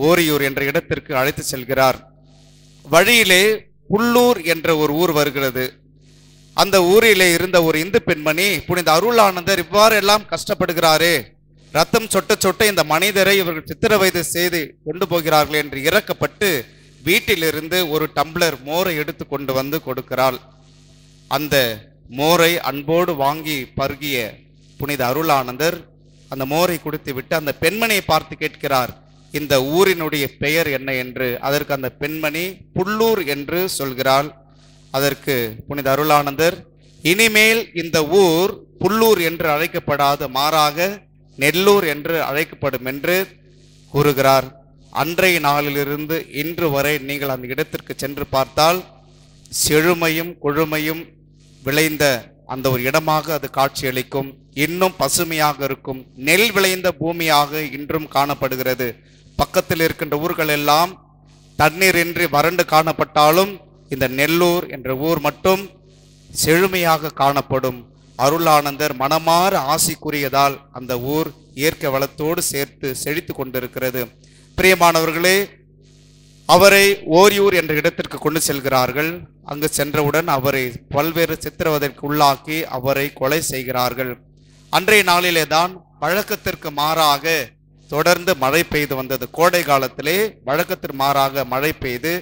ஓரியூர் என்ற இடத்திற்கு அழைத்து செல்கிறார். வழியிலே புல்லூர் என்ற ஒரு ஊர் வருகிறது. அந்த ஊரிலே இருந்த ஒரு இந்து பெண்மணி, புனித அருளானந்தர் இவ்வாறு எல்லாம் கஷ்டப்படுகிறாரே, ரத்தம் சொட்ட சொட்ட இந்த மனிதரை இவர்கள் சித்திரவதை செய்து கொண்டு போகிறார்கள் என்று இறக்கப்பட்டு வீட்டிலிருந்து ஒரு டம்ளர் மோரை எடுத்து கொண்டு வந்து கொடுக்கிறாள். அந்த மோரை அன்போடு வாங்கி பருகிய புனித அருளானந்தர் அந்த மோரை குடித்து விட்டு அந்த பெண்மணியை பார்த்து கேட்கிறார், இந்த ஊரினுடைய பெயர் என்ன என்று. அதற்கு அந்த பெண்மணி புல்லூர் என்று சொல்கிறாள். அதற்கு புனித அருளானந்தர், இனிமேல் இந்த ஊர் புல்லூர் என்று அழைக்கப்படாது, மாறாக நெல்லூர் என்று அழைக்கப்படும் என்று கூறுகிறார். அன்றைய நாளிலிருந்து இன்று வரை நீங்கள் அந்த இடத்திற்கு சென்று பார்த்தால் செழுமையும் கொழுமையும் விளைந்த அந்த ஒரு இடமாக அது காட்சியளிக்கும். இன்னும் பசுமையாக இருக்கும். நெல் விளைந்த பூமியாக இன்றும் காணப்படுகிறது. பக்கத்தில் இருக்கின்ற ஊர்கள் எல்லாம் தண்ணீரின்றி வறண்டு காணப்பட்டாலும் இந்த நெல்லூர் என்ற ஊர் மட்டும் செழுமையாக காணப்படும். அருளானந்தர் மனமாற ஆசி கூறியதால் அந்த ஊர் இயற்கை வளத்தோடு சேர்த்து செழித்து கொண்டிருக்கிறது. பிரியமானவர்களே, அவரை ஓரியூர் என்ற இடத்திற்கு கொண்டு செல்கிறார்கள். அங்கு சென்றவுடன் அவரை பல்வேறு சித்திரவதைக்கு உள்ளாக்கி அவரை கொலை செய்கிறார்கள். அன்றைய நாளிலே தான் வழக்கத்திற்கு மாறாக தொடர்ந்து மழை பெய்து வந்தது. கோடை காலத்திலே வழக்கத்திற்கு மாறாக மழை பெய்து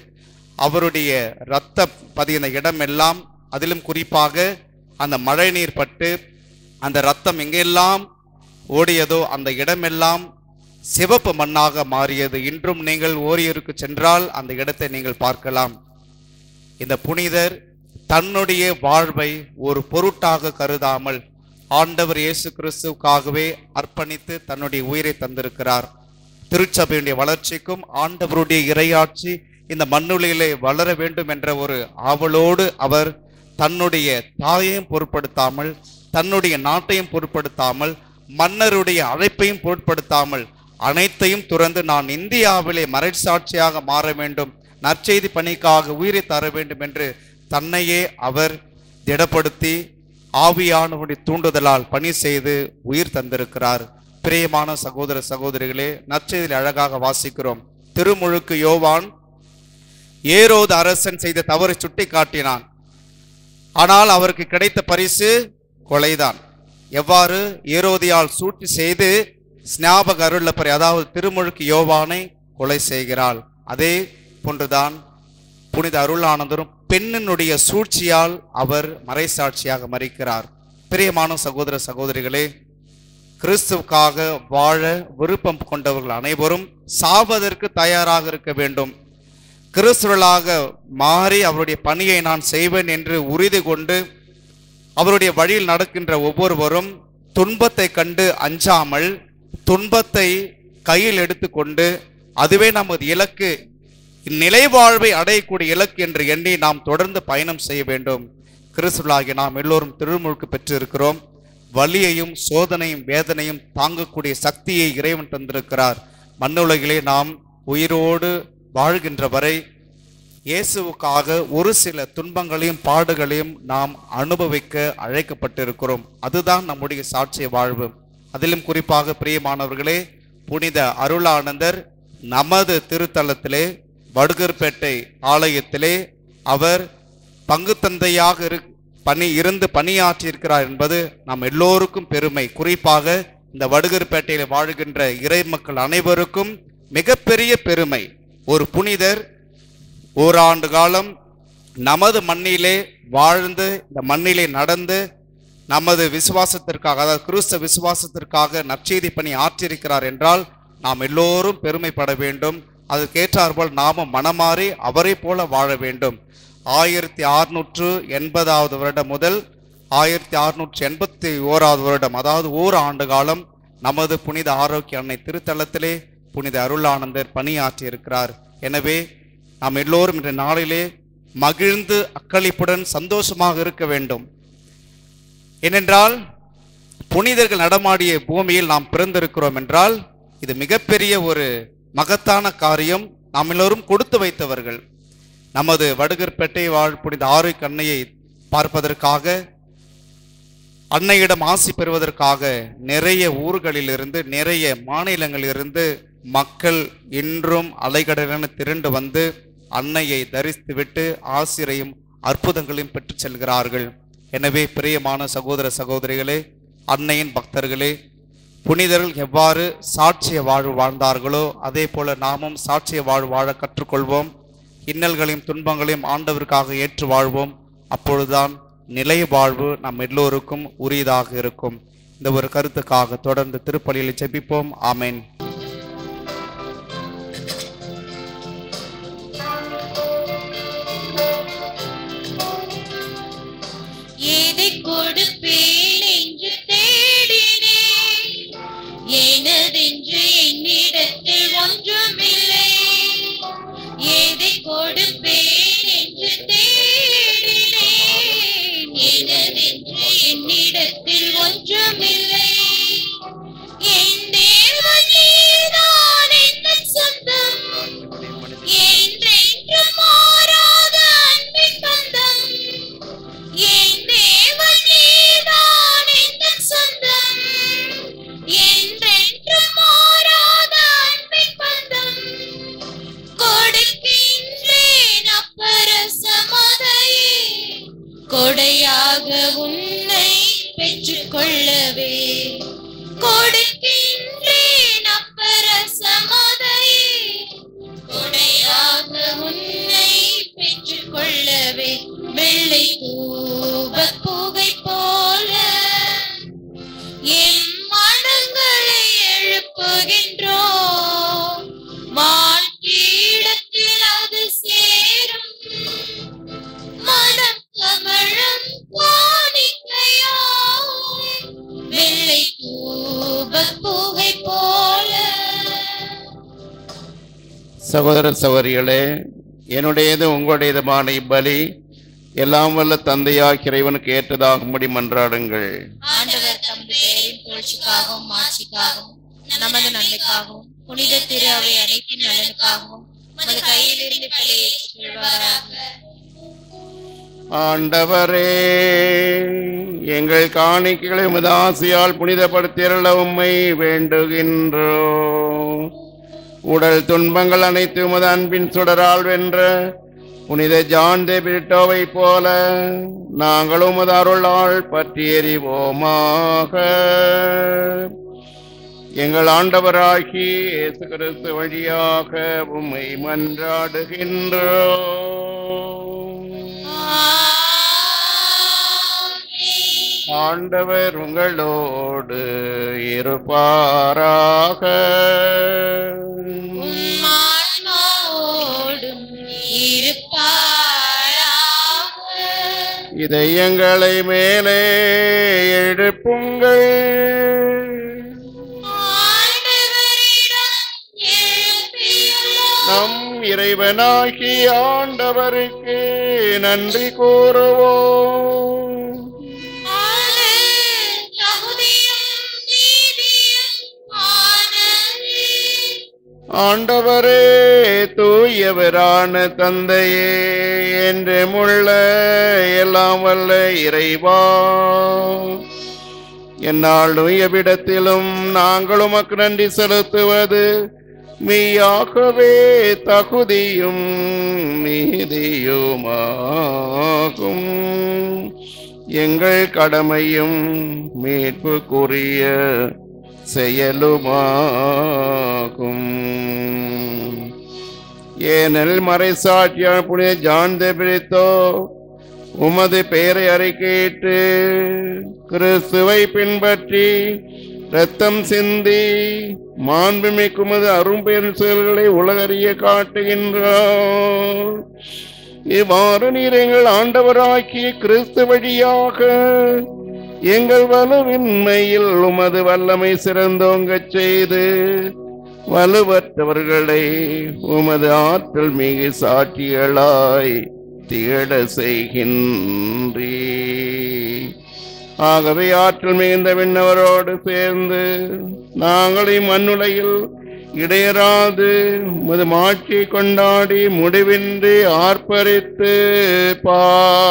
அவருடைய இரத்த பதிந்த இடமெல்லாம், அதிலும் குறிப்பாக அந்த மழை நீர் பட்டு அந்த இரத்தம் எங்கெல்லாம் ஓடியதோ அந்த இடமெல்லாம் சிவப்பு மண்ணாக மாறியது. இன்றும் நீங்கள் ஓரியூருக்கு சென்றால் அந்த இடத்தை நீங்கள் பார்க்கலாம். இந்த புனிதர் தன்னுடைய வாழ்வை ஒரு பொருட்டாக கருதாமல் ஆண்டவர் இயேசு கிறிஸ்துவுக்காகவே அர்ப்பணித்து தன்னுடைய உயிரை தந்திருக்கிறார். திருச்சபையுடைய வளர்ச்சிக்கும் ஆண்டவருடைய இறையாட்சி இந்த மண்ணுலகிலே வளர வேண்டும் என்ற ஒரு ஆவலோடு அவர் தன்னுடைய தாயையும் பொருட்படுத்தாமல், தன்னுடைய நாட்டையும் பொருட்படுத்தாமல், மன்னருடைய அழைப்பையும் பொருட்படுத்தாமல் அனைத்தையும் துறந்து நான் இந்தியாவிலே மறைசாட்சியாக மாற வேண்டும், நற்செய்தி பணிக்காக உயிரை தர வேண்டும் என்று தன்னையே அவர் திடப்படுத்தி ஆவியானவருடைய தூண்டுதலால் பணி செய்து உயிர் தந்திருக்கிறார். பிரியமான சகோதர சகோதரிகளே, நற்செய்தியில் அழகாக வாசிக்கிறோம். திருமுழுக்கு யோவான் ஏரோது அரசன் செய்த தவறை சுட்டி காட்டினான். ஆனால் அவருக்கு கிடைத்த பரிசு கொலைதான். எவ்வாறு ஏரோதியால் சூழ்ச்சி செய்து ஸ்நாபக அருளப்பரை, அதாவது திருமுழுக்கு யோவானை கொலை செய்கிறாள். அதே போன்றுதான் புனித அருளானந்தரும் பெண்ணினுடைய சூழ்ச்சியால் அவர் மறைசாட்சியாக மறிக்கிறார். பிரியமான சகோதர சகோதரிகளே, கிறிஸ்துவுக்காக வாழ விருப்பம் கொண்டவர்கள் அனைவரும் சாவதற்கு தயாராக இருக்க வேண்டும். கிறிஸ்துவர்களாக மாறி அவருடைய பணியை நான் செய்வேன் என்று உறுதி கொண்டு அவருடைய வழியில் நடக்கின்ற ஒவ்வொருவரும் துன்பத்தை கண்டு அஞ்சாமல் துன்பத்தை கையில் எடுத்துக்கொண்டு அதுவே நமது இலக்கு, நிலை வாழ்வை அடையக்கூடிய இலக்கு என்று எண்ணி நாம் தொடர்ந்து பயணம் செய்ய வேண்டும். கிறிஸ்துவர்களாகிய நாம் எல்லோரும் திருமுழுக்கு பெற்றிருக்கிறோம். வலியையும் சோதனையும் வேதனையும் தாங்கக்கூடிய சக்தியை இறைவன் தந்திருக்கிறார். மண்ணுலகிலே நாம் உயிரோடு வாழ்கின்ற வரை இயேசுவுக்காக ஒரு சில துன்பங்களையும் பாடுகளையும் நாம் அனுபவிக்க அழைக்கப்பட்டிருக்கிறோம். அதுதான் நம்முடைய சாட்சிய வாழ்வு. அதிலும் குறிப்பாக பிரியமானவர்களே, புனித அருளானந்தர் நமது திருத்தலத்திலே வடுகர்பேட்டை ஆலயத்திலே அவர் பங்கு தந்தையாக இருந்து பணியாற்றியிருக்கிறார் என்பது நாம் எல்லோருக்கும் பெருமை. குறிப்பாக இந்த வடுகர்பேட்டையில் வாழ்கின்ற இறை மக்கள் அனைவருக்கும் மிகப்பெரிய பெருமை. ஒரு புனிதர் ஓராண்டு காலம் நமது மண்ணிலே வாழ்ந்து இந்த மண்ணிலே நடந்து நமது விசுவாசத்திற்காக, அதாவது கிறிஸ்தவ விசுவாசத்திற்காக நற்செய்தி பணி ஆற்றியிருக்கிறார் என்றால் நாம் எல்லோரும் பெருமைப்பட வேண்டும். அதற்கேற்றாற்போல் நாமும் மனமாறி அவரை போல வாழ வேண்டும். 1680 வருடம் முதல் 1681 வருடம், அதாவது ஓராண்டு காலம் நமது புனித ஆரோக்கிய அன்னை திருத்தலத்திலே புனித அருளானந்தர் பணியாற்றி இருக்கிறார். எனவே நாம் எல்லோரும் இன்றைய நாளிலே மகிழ்ந்து அக்களிப்புடன் சந்தோஷமாக இருக்க வேண்டும். ஏனென்றால் புனிதர்கள் நடமாடிய பூமியில் நாம் பிறந்திருக்கிறோம் என்றால் இது மிகப்பெரிய ஒரு மகத்தான காரியம். நாம் எல்லோரும் கொடுத்து வைத்தவர்கள். நமது வடுகர்பேட்டை வாழ் புனித ஆரோக்கிய அன்னையை பார்ப்பதற்காக, அன்னையிடம் ஆசி பெறுவதற்காக நிறைய ஊர்களிலிருந்து, நிறைய மாநிலங்களிலிருந்து மக்கள் இன்றும் அலைகடலென திரண்டு வந்து அன்னையை தரித்துவிட்டு ஆசிரையும் அற்புதங்களையும் பெற்று செல்கிறார்கள். எனவே பிரியமான சகோதர சகோதரிகளே, அன்னையின் பக்தர்களே, புனிதர்கள் எவ்வாறு சாட்சிய வாழ்வு வாழ்ந்தார்களோ அதே போல நாமும் சாட்சிய வாழ்வு வாழ கற்றுக்கொள்வோம். இன்னல்களையும் துன்பங்களையும் ஆண்டவருக்காக ஏற்று வாழ்வோம். அப்பொழுதுதான் நிலை வாழ்வு நம் எல்லோருக்கும் உரியதாக இருக்கும். இந்த ஒரு கருத்துக்காக தொடர்ந்து திருப்பலியில் ஜெபிப்போம். ஆமென். கொடையாக உன்னை பெற்றுக்கொள்ளவே கொடுக்கின்றேன் அப்பரசமதையே. கொடையாக உன்னை பெற்றுக்கொள்ளவே வெள்ளை தூப புகை போல என் மனங்களை எழுப்புகின்றோம். வாழ்க்கையிடத்தில் அது சேரும் மனம் கமழும் காணிக்கையாய் வெள்ளை தூப புகை போல. சகோதர சகோதரிகளே, என்னுடையது உங்களுடையதுமான இப்பலி எல்லாம் வல்ல தந்தையாகிய இறைவனுக்கு ஏற்றதாகும்படி மன்றாடுங்கள். ஆண்டவர் தமது பெயரின் புகழ்ச்சிக்காகவும் மாட்சிக்காகவும் நமது நன்மைக்காகவும் புனித திரு அவை அனைத்தின் நலனுக்காகவும் நமது கையிலிருந்து பலியை ஏற்றுக்கொள்வாராக. ஆண்டவரே, எங்கள் காணிக்கைகளை உமது ஆசையால் புனிதப்படுத்தியருள உம்மை வேண்டுகின்றோம். உடல் துன்பங்கள் அனைத்து உமது அன்பின் சுடரால் வென்ற புனித ஜான் தி பிரிட்டோவை போல நாங்கள் உமது அருளால் பற்றி எறிவோமாக. எங்கள் ஆண்டவராகி இயேசு கிறிஸ்து வழியாக உம்மை மன்றாடுகின்றோம். ஆண்டவர் உங்களோடு இருப்பாராக. இதயங்களை மேலே எழுப்புங்கள். நம் இறைவனாகிய ஆண்டவருக்கு நன்றி கூறுவோம். ஆண்டவரே, தூயவரான தந்தையே, என்றுமுள்ள எல்லாம் வல்ல இறைவா, எந்நாளும் எவ்விடத்திலும் நாங்கள் உமக்கு நன்றி செலுத்துவது மெய்யாகவே தகுதியும் நீதியுமாகும். எங்கள் கடமையும் மீட்புக்குரிய செயலுமாகும். ஏனெனில் மறைசாட்சியான புனித ஜான் தி பிரிட்டோ உமது பெயரை அறிக்கையிட்டு கிறிஸ்துவை பின்பற்றி இரத்தம் சிந்தி மாண்புமிக்க உமது அரும்பெரும் செயல்களை உலகறிய காட்டுகின்றார். இவ்வாறு நீர் எங்கள் ஆண்டவராகிய கிறிஸ்து வழியாக எங்கள் வலுவின்மையில் உமது வல்லமை சிறந்தோங்கச் செய்து வலுவற்றவர்களை உமது ஆற்றல் மிகு சாட்சிகளாய் திகழ செய்கின்றீ. ஆகவே ஆற்றல் மிகுந்த விண்ணவரோடு சேர்ந்து நாங்கள் இம்மண்ணுலகில் இடையராது உமது மாட்சியை கொண்டாடி முடிவின்றி ஆர்ப்பரித்து பாடுவதாவது: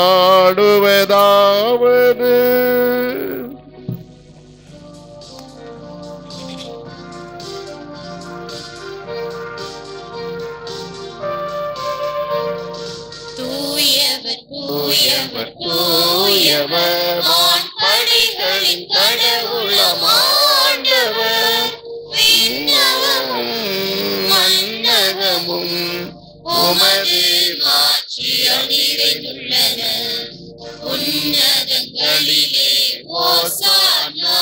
தூயவர் தூயவர் வான்படைகளின் கடவுளம் ஆண்டவர் விண்ணகமும் மண்ணகமும் உமது மாட்சியால் நிறைந்துள்ளன. உன்னதங்களிலே ஓசானா,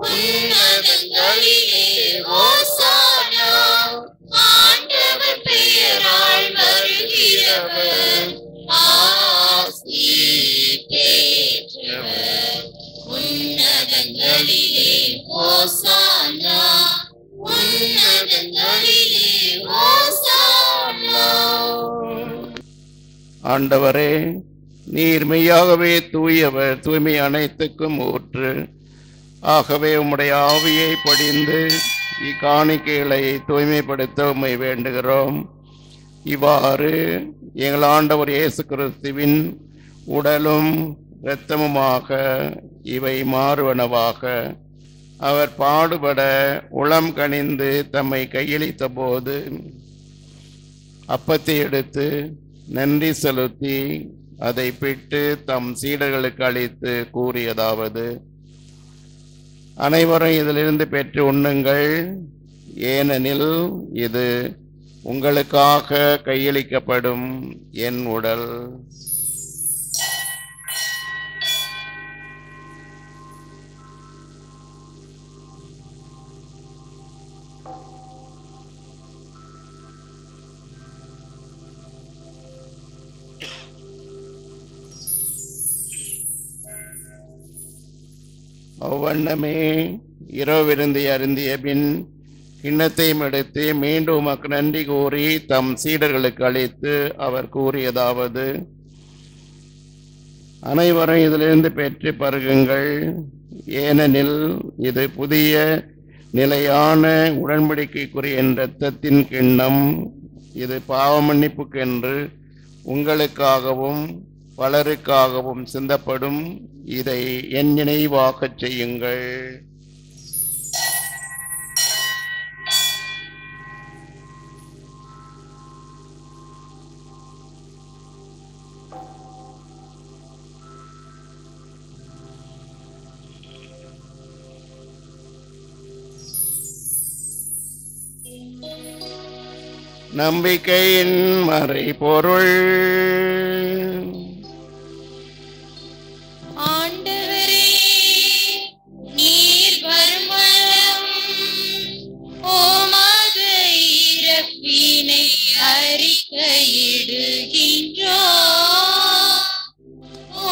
உன்னதங்களிலே ஓசானா. ஆண்டவர் பெயரால் வருகிறவர் ஆசி பெற்றவர். உன்னதங்களிலே ஓசானா, உன்னதங்களிலே ஓசானா. ஆண்டவரே, நீர் மெய்யாகவே தூயவர், தூய்மை அனைத்துக்கும் ஊற்று. ஆகவே உம்முடைய ஆவியை பொழிந்து இக்காணிக்கைகளை தூய்மைப்படுத்த உம்மை வேண்டுகிறோம். இவ்வாறு எங்கள் ஆண்டவர் இயேசு கிறிஸ்துவின் உடலும் இரத்தமுமாக இவை மாறுவனவாக. அவர் பாடுபட உளம் கனிந்து தம்மை கையளித்த போது அப்பத்தை எடுத்து நன்றி செலுத்தி அதை பிட்டு தம் சீடர்களுக்கு அளித்து கூறியதாவது: அனைவரும் இதிலிருந்து பெற்று உண்ணுங்கள், ஏனெனில் இது உங்களுக்காக கையளிக்கப்படும் என் உடல். அவ்வண்ணமே இரவிருந்தை அருந்திய பின் கிண்ணத்தையும் எடுத்து மீண்டும் உமக்கு நன்றி கூறி தம் சீடர்களுக்கு அளித்து அவர் கூறியதாவது: அனைவரும் இதிலிருந்து பெற்று பருகுங்கள், ஏனெனில் இது புதிய நிலையான உடன்படிக்கைக்குரிய என் இரத்தத்தின் கிண்ணம். இது பாவ மன்னிப்புக்கென்று உங்களுக்காகவும் பலருக்காகவும் சிந்தப்படும். இதை என் நினைவாகச் செய்யுங்கள். நம்பிக்கையின் மறைபொருள். ஆண்டவரே, நீர் வருமளவும் உமது இறப்பினை அறிக்கையிடுகின்றோம்.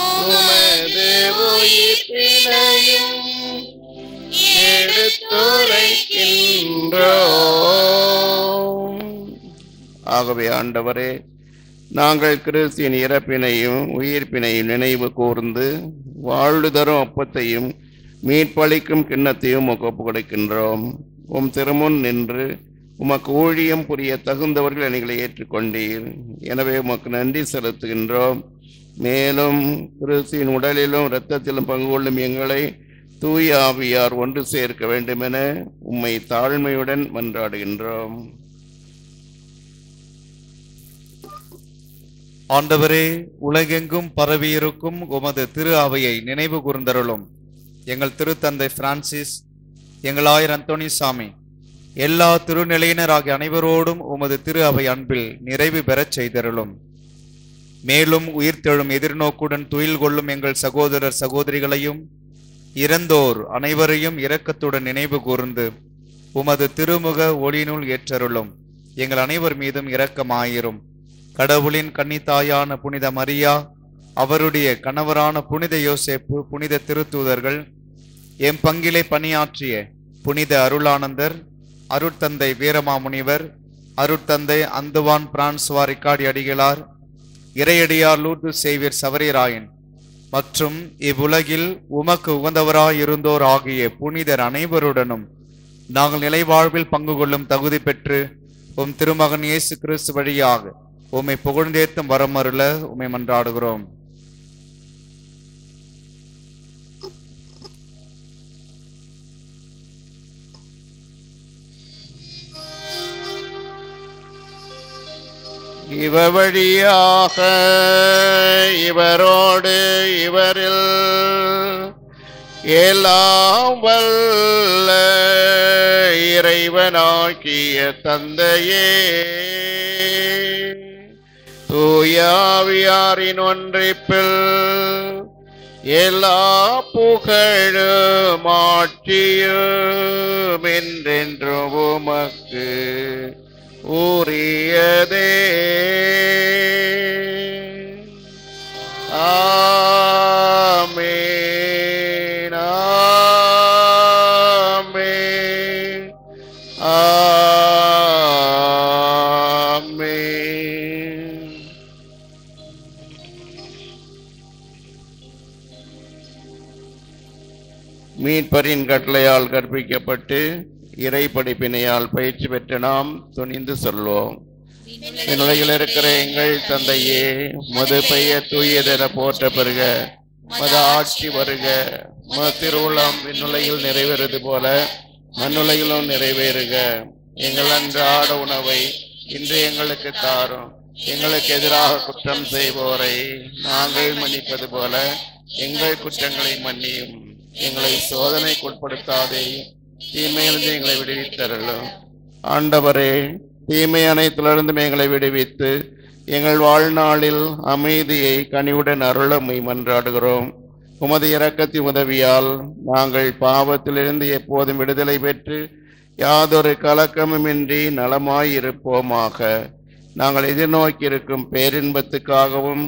உமது உயிர்ப்பினையும் எடுத்துரைக்கின்றோம். ஆகவே ஆண்டவரே, நாங்கள் கிறிஸ்தின் இறப்பினையும் உயிர்ப்பினையும் நினைவு கூர்ந்து வாழ்வு தரும் அப்பத்தையும் மீட்பளிக்கும் கிண்ணத்தையும் ஒப்பு கொடுக்கின்றோம். உம் திருமுன் நின்று உமக்கு ஊழியம் புரிய தகுந்தவர்கள் எங்களை ஏற்றுக்கொண்டீர். எனவே உமக்கு நன்றி செலுத்துகின்றோம். மேலும் கிறிஸ்தின் உடலிலும் இரத்தத்திலும் பங்கு கொள்ளும் எங்களை தூய ஆவியார் ஒன்று சேர்க்க வேண்டுமென உம்மை தாழ்மையுடன் மன்றாடுகின்றோம். ஆண்டவரே, உலகெங்கும் பரவியிருக்கும் உமது திரு அவையை நினைவு கூர்ந்தருளும். எங்கள் திருத்தந்தை பிரான்சிஸ், எங்கள் ஆயர் அந்தோணிசாமி, எல்லா திருநிலையினராகிய அனைவரோடும் உமது திரு அவை அன்பில் நிறைவு பெறச் செய்தருளும். மேலும் உயிர்த்தெழும் எதிர்நோக்குடன் துயில் கொள்ளும் எங்கள் சகோதரர் சகோதரிகளையும் இறந்தோர் அனைவரையும் இரக்கத்துடன் நினைவு கூர்ந்து உமது திருமுக ஒளியினுள் ஏற்றருளும். எங்கள் அனைவர் மீதும் இரக்கமாயிரும். கடவுளின் கன்னித்தாயான புனித மரியா, அவருடைய கணவரான புனித யோசேப்பு, புனித திருத்தூதர்கள், எம் பங்கிலே பணியாற்றிய புனித அருளானந்தர், அருட்தந்தை வீரமாமுனிவர், அருட்தந்தை அந்துவான் பிரான்சுவா ரிக்கார்டி அடிகளார், இறையடியார் லூர்து சேவியர் சவரிராயன் மற்றும் இவ்வுலகில் உமக்கு உகந்தவராயிருந்தோர் ஆகிய புனிதர் அனைவருடனும் நாங்கள் நிலைவாழ்வில் பங்கு கொள்ளும் தகுதி பெற்று உம் திருமகன் இயேசு கிறிஸ்து வழியாக உம்மை புகழ்ந்தேத்தும் வரமருள உம்மை மன்றாடுகிறோம். இவர் வழியாக இவரோடு இவரில் எல்லாம் வல்ல இறைவனாகிய தந்தையே, தூயாவியாரின் ஒன்றிப்பில் எல்லா புகழும் ஆட்சியும் என்றென்றும் உமக்கு உரியதே. ஆமென், ஆமென், ஆமென். மீட்பரின் கட்டளையால் கற்பிக்கப்பட்டு இறை படிப்பினையால் பயிற்சி பெற்ற நாம் துணிந்து சொல்வோம். விண்ணுலகில் இருக்கிற எங்கள் தந்தையே, உமது பெயர் தூயதென போற்ற பெறுக, உமது ஆட்சி வருக, உமது திருவுளம் விண்ணுலகில் நிறைவேறுவது போல மண்ணுலகிலும் நிறைவேறுக. எங்கள் அன்றாட உணவை இன்று எங்களுக்கு தாரும். எங்களுக்கு எதிராக குற்றம் செய்வோரை நாங்கள் மன்னிப்பது போல எங்கள் குற்றங்களை மன்னியும். எங்களை சோதனைக்கு உட்படுத்தாதே, தீமையிலிருந்து எங்களை விடுவித்தருளும். ஆண்டவரே, தீமை அனைத்திலிருந்தும் எங்களை விடுவித்து எங்கள் வாழ்நாளில் அமைதியை கனிவுடன் அருளமை மன்றாடுகிறோம். உமது இரக்கத்தின் உதவியால் நாங்கள் பாவத்திலிருந்து எப்போதும் விடுதலை பெற்று யாதொரு கலக்கமுமின்றி நலமாயிருப்போமாக. நாங்கள் எதிர்நோக்கியிருக்கும் பேரின்பத்துக்காகவும்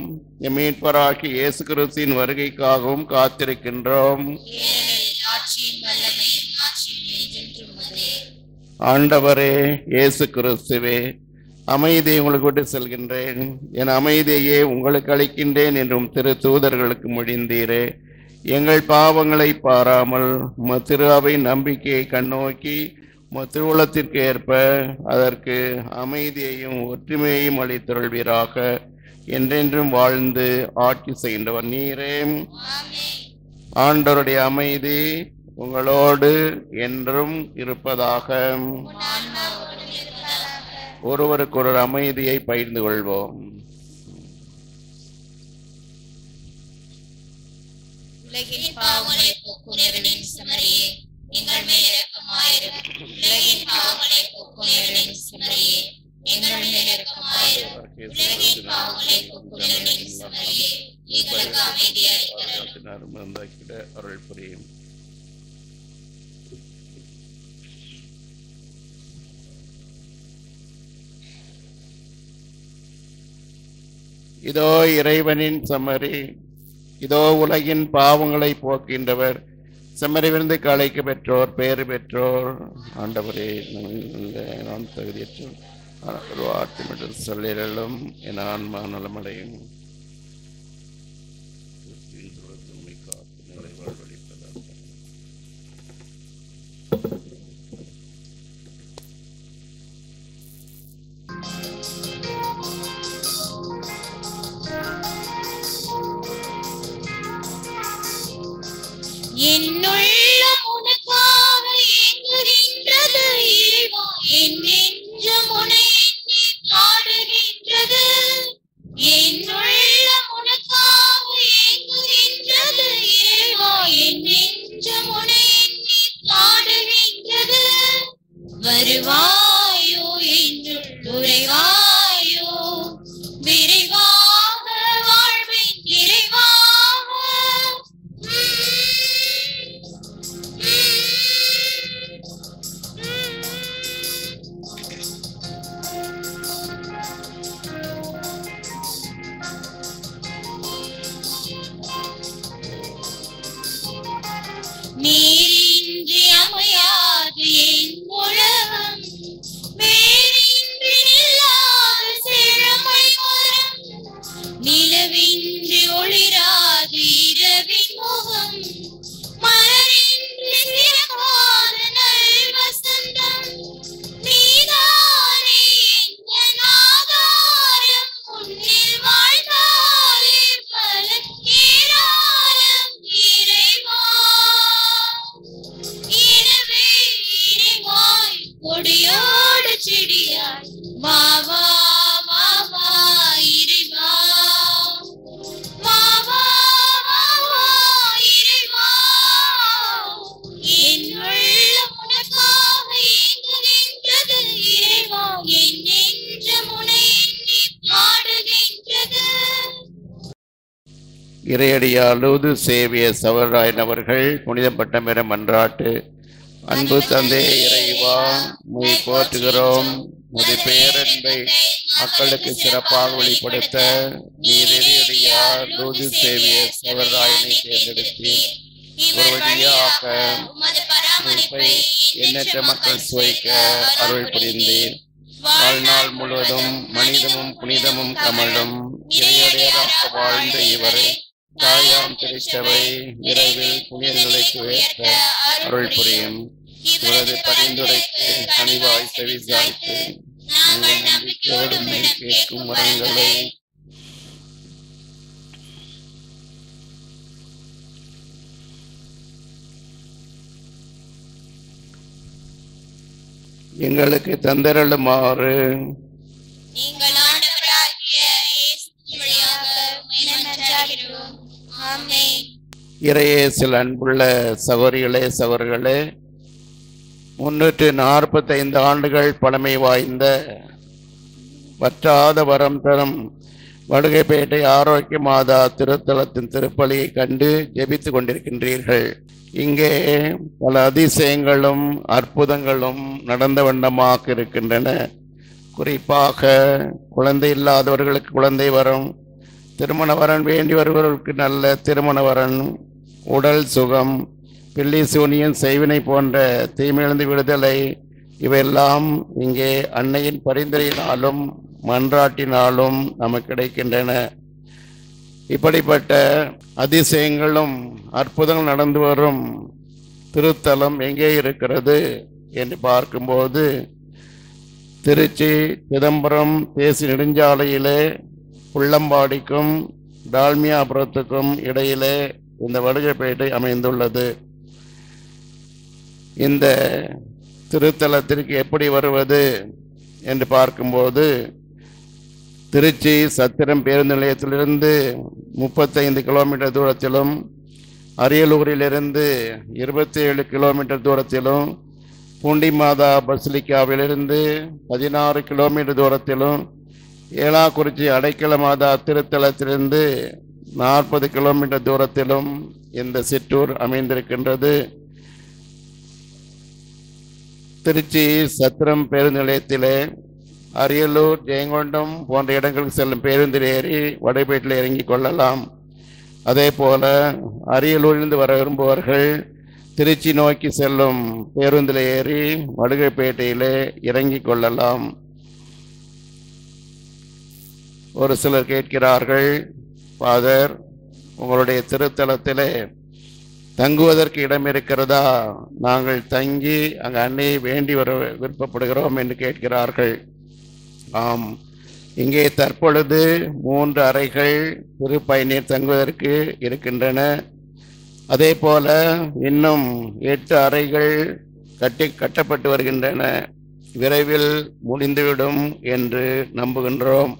மீட்பராகி இயேசு கிறிஸ்துவின் வருகைக்காகவும் காத்திருக்கின்றோம். ஆண்டவரே இயேசு கிறிஸ்துவே, அமைதியை உங்களுக்கு விட்டு செல்கின்றேன், என் அமைதியையே உங்களுக்கு அளிக்கின்றேன் என்றும் திரு தூதர்களுக்கு மொழிந்தீரே. எங்கள் பாவங்களை பாராமல் உமது திரு அவை நம்பிக்கையை கண்ணோக்கி உமது திருவுளத்திற்கு ஏற்ப அதற்கு அமைதியையும் ஒற்றுமையையும் அளித்தருள்வீராக. என்றென்றும் வாழ்ந்து ஆட்சி செய்கின்றவர் நீரே. ஆண்டவருடைய அமைதி உங்களோடு என்றும் இருப்பதாக. ஒருவருக்கொரு அமைதியை பகிர்ந்து கொள்வோம். உலகின் பாவங்களை போக்கும் இறைவனின் செம்மறியே, எங்கள் மேல் இரக்கமாயிரும். உலகின் பாவங்களை போக்கும் இறைவனின் செம்மறியே, எங்கள் மேல் இரக்கமாயிரும். உலகின் பாவங்களை போக்கும் இறைவனின் செம்மறியே, எங்களுக்கு அமைதி அளித்தருளும். அருள் புரியும். இதோ இறைவனின் செம்மறி, இதோ உலகின் பாவங்களை போக்கின்றவர். செம்மறிவிருந்து அழைக்க பெற்றோர், பேறு பெற்றோர். ஆண்டவரே, நான் தகுதியற்றோர், வார்த்தை சொல்லிலும் என் ஆன்மா நலமடையும். என்னுள்ளம் உனக்காக ஏங்குகின்றது இறைவா, என் நெஞ்சம் உன்னை எண்ணி பாடுகின்றது. என்னுள்ளம் உனக்காக ஏங்குகின்றது இறைவா, என் நெஞ்சம் உன்னை எண்ணி பாடுகின்றது. வருவாயோ என்னுள் உறைவாயோ, விரைவாக வாழ்வின் இறைவாக. நீரின்றி அமையாது என் உலகம், வேரின்றி நில்லாது இறையடியார் லூது சேவியர் சவராயன் அவர்கள் புனிதம் பட்டம் பெற மன்றாட்டு. அன்பு தந்தை இறைவா, உம்மை போற்றுகிறோம். உமது பேரன்பை மக்களுக்கு சிறப்பாக வெளிப்படுத்த நீர் இறையடியார் லூது சேவியர் சவராயனை தேர்ந்தெடுத்தீர். ஒரு வழியாக உம்மை எண்ணற்ற மக்கள் சுவைக்க அருள் புரிந்தீர். வாழ்நாள் முழுவதும் மனிதமும் புனிதமும் கமலும் இறையடியாராக வாழ்ந்த இவரை தாயாம் திருச்சபை விரைவில் புனித நிலைக்கு உயர்த்த அருள் புரியும். இவரது பரிந்துரைக்கு கனிவாய் செவிசாய்த்து உங்கள் நம்பிக்கையோடு கேட்கும் வரங்களை எங்களுக்கு தந்தருளுமாறு எங்கள் ஆண்டவராகிய இயேசு வழியாக உம்மை மன்றாடுகிறோம். ஆமென். இறையேசில் அன்புள்ள சகோதரிகளே சகோதரர்களே, 345 ஆண்டுகள் பழமை வாய்ந்த வற்றாத வரம் தரும் வடுகைப்பேட்டை ஆரோக்கிய மாதா திருத்தலத்தின் திருப்பலியை கண்டு ஜெபித்து கொண்டிருக்கின்றீர்கள். இங்கே பல அதிசயங்களும் அற்புதங்களும் நடந்த வண்ணமாக இருக்கின்றன. குறிப்பாக குழந்தை இல்லாதவர்களுக்கு குழந்தை வரம், திருமண வரன் வேண்டி வருபவர்களுக்கு நல்ல திருமண வரன், உடல் சுகம், பில்லி சூனியன் செய்வினை போன்ற தீமையிலிருந்து விடுதலை, இவையெல்லாம் இங்கே அன்னையின் பரிந்துரையினாலும் மன்றாட்டினாலும் நமக்கு கிடைக்கின்றன. இப்படிப்பட்ட அதிசயங்களும் அற்புதங்கள் நடந்து வரும் திருத்தலம் எங்கே இருக்கிறது என்று பார்க்கும்போது, திருச்சி சிதம்பரம் தேசிய நெடுஞ்சாலையிலே புள்ளம்பாடிக்கும் டால்மியாபுரத்துக்கும் இடையிலே இந்த வடுகைப்பேட்டை அமைந்துள்ளது. இந்த திருத்தலத்திற்கு எப்படி வருவது என்று பார்க்கும்போது, திருச்சி சத்திரம் பேருந்து நிலையத்திலிருந்து 35 கிலோமீட்டர் தூரத்திலும், அரியலூரிலிருந்து 27 கிலோமீட்டர் தூரத்திலும், பூண்டி மாதா பசிலிக்காவிலிருந்து 16 கிலோமீட்டர் தூரத்திலும், ஏலாக்குறிச்சி அடைக்கல மாதா திருத்தலத்திலிருந்து 40 கிலோமீட்டர் தூரத்திலும் இந்த சிற்றூர் அமைந்திருக்கின்றது. திருச்சி சத்திரம் பேருந்து நிலையத்திலே அரியலூர், ஜெயங்கொண்டம் போன்ற இடங்களுக்கு செல்லும் பேருந்தில் ஏறி வடுகைப்பேட்டையில் இறங்கிக் கொள்ளலாம். அதே போல அரியலூரிலிருந்து வர விரும்புபவர்கள் திருச்சி நோக்கி செல்லும் பேருந்தில் ஏறி வடுகைப்பேட்டையிலே இறங்கிக் கொள்ளலாம். ஒரு சிலர் கேட்கிறார்கள், ஃபாதர், உங்களுடைய திருத்தலத்திலே தங்குவதற்கு இடம் இருக்கிறதா? நாங்கள் தங்கி அங்கு அன்னையை வேண்டி வர விருப்பப்படுகிறோம் என்று கேட்கிறார்கள். ஆம், இங்கே தற்பொழுது 3 அறைகள் திருப்பயணியர் தங்குவதற்கு இருக்கின்றன. அதே போல இன்னும் 8 அறைகள் கட்டப்பட்டு வருகின்றன. விரைவில் முடிந்துவிடும் என்று நம்புகின்றோம்.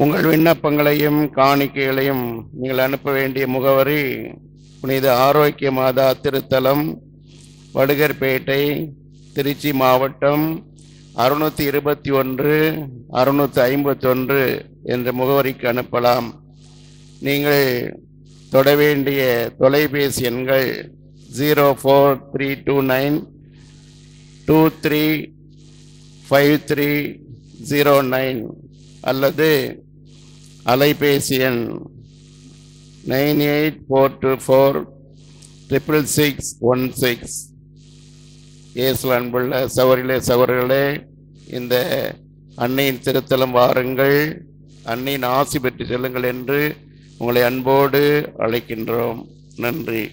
உங்கள் விண்ணப்பங்களையும் காணிக்கைகளையும் நீங்கள் அனுப்ப வேண்டிய முகவரி: புனித ஆரோக்கிய மாதா திருத்தலம், வடுகைப்பேட்டை, திருச்சி மாவட்டம், 621 651 என்ற முகவரிக்கு அனுப்பலாம். நீங்கள் தொட வேண்டிய தொலைபேசி எண்கள் 04329 235309 அல்லது அலைபேசி எண் 98424 66616. இயேசுவில் அன்புள்ள சகோதரிகளே சகோதரர்களே, இந்த அன்னையின் திருத்தலம் வாருங்கள், அன்னையின் ஆசி பெற்று செல்லுங்கள் என்று உங்களை அன்போடு அழைக்கின்றோம். நன்றி.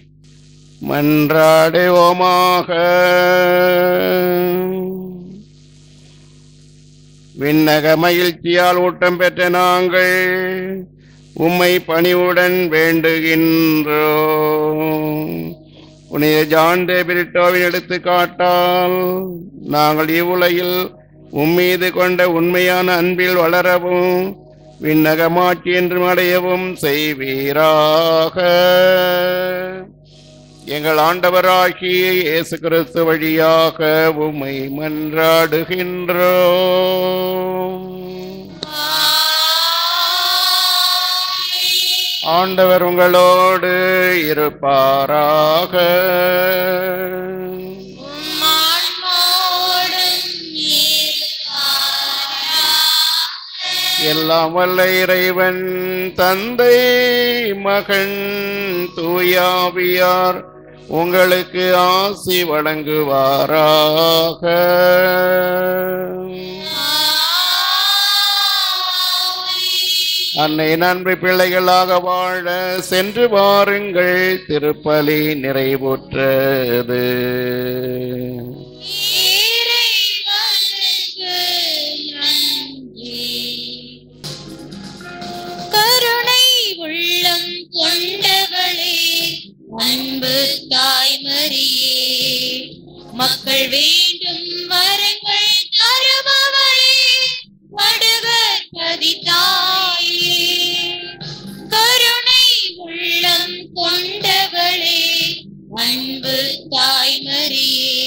மன்றாடுவோமாக. விண்ணக மகிழ்ச்சியால் ஊட்டம் பெற்ற நாங்கள் உம்மை பணிவுடன் வேண்டுகின்றோம். புனித ஜான் டே பிரிட்டோவின் எடுத்துக்காட்டால் நாங்கள் இவ்வுலகில் உம்மீது கொண்ட உண்மையான அன்பில் வளரவும் விண்ணகமாட்சி என்றும் அடையவும் செய்வீராக. எங்கள் ஆண்டவராகிய இயேசு கிறிஸ்து வழியாக உம்மை மன்றாடுகின்றோம். ஆண்டவர் உங்களோடு இருப்பாராக. உம் ஆன்மாவோடும் இருப்பாராக. எல்லாம் வல்ல இறைவன் தந்தை மகன் தூயாவியார் உங்களுக்கு ஆசி வழங்குவாராக. அன்னை நன்றி பிள்ளைகளாக வாழ சென்று வாருங்கள். திருப்பலி நிறைவுற்றது. இறைவனுக்கு நன்றி. கருணை உள்ளம் கொண்டவளே, அன்பு தாய்மரியே, மக்கள் வேண்டும் வரங்கள் தருபவளே, வடுவர் பதித்தாயே. கருணை உள்ளம் கொண்டவளே, அன்பு தாய்மரியே,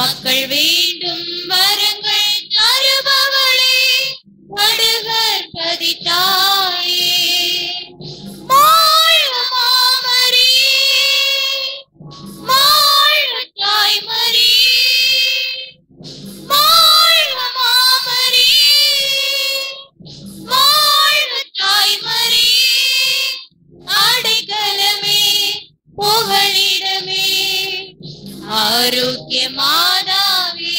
மக்கள் வேண்டும் வரங்கள் தருபவளே, வடுவர் பதித்தாயே. வாழ்க மாமரியே, வாழ்க தாய்மரியே, வாழ்க மாமரியே, வாழ்க தாய்மரியே. அடைக்கலமே, புகலிடமே, ஆரோக்கிய மாதாவே.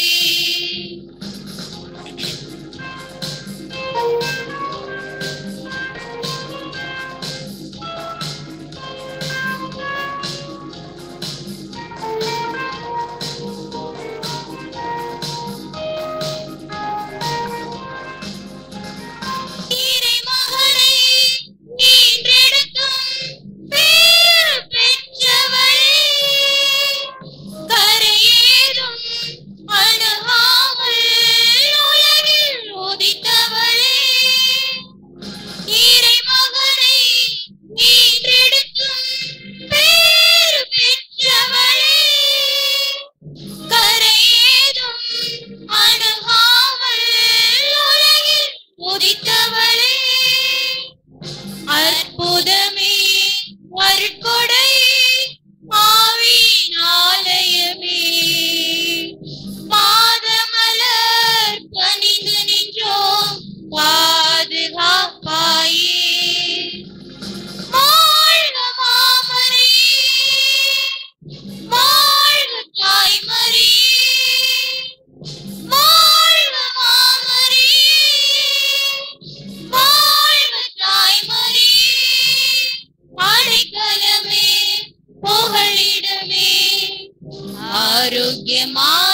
இறைமகனை ஈன்றெடுக்கும் பேறு பெற்றவளே, கரையேதும் அணுகாமல் உலகில் உதித்தவளே. இறைமகனை ஈன்றெடுக்கும் பேறு பெற்றவளே, கரையேதும் அணுகாமல் உலகில் உதித்தவளே. அற்புதமே, அருட்கொடை, ஆவியின் ஆலயமே, பாதமலர் பணிந்து நின்றோம் பாதுகாப்பாயே. வாழ்க மாமரியே, வாழ்க தாய்மரியே, வாழ்க மாமரியே, வாழ்க தாய்மரியே. அடைக்கலமே, புகலிடமே, ஆரோக்கிய மாதாவே.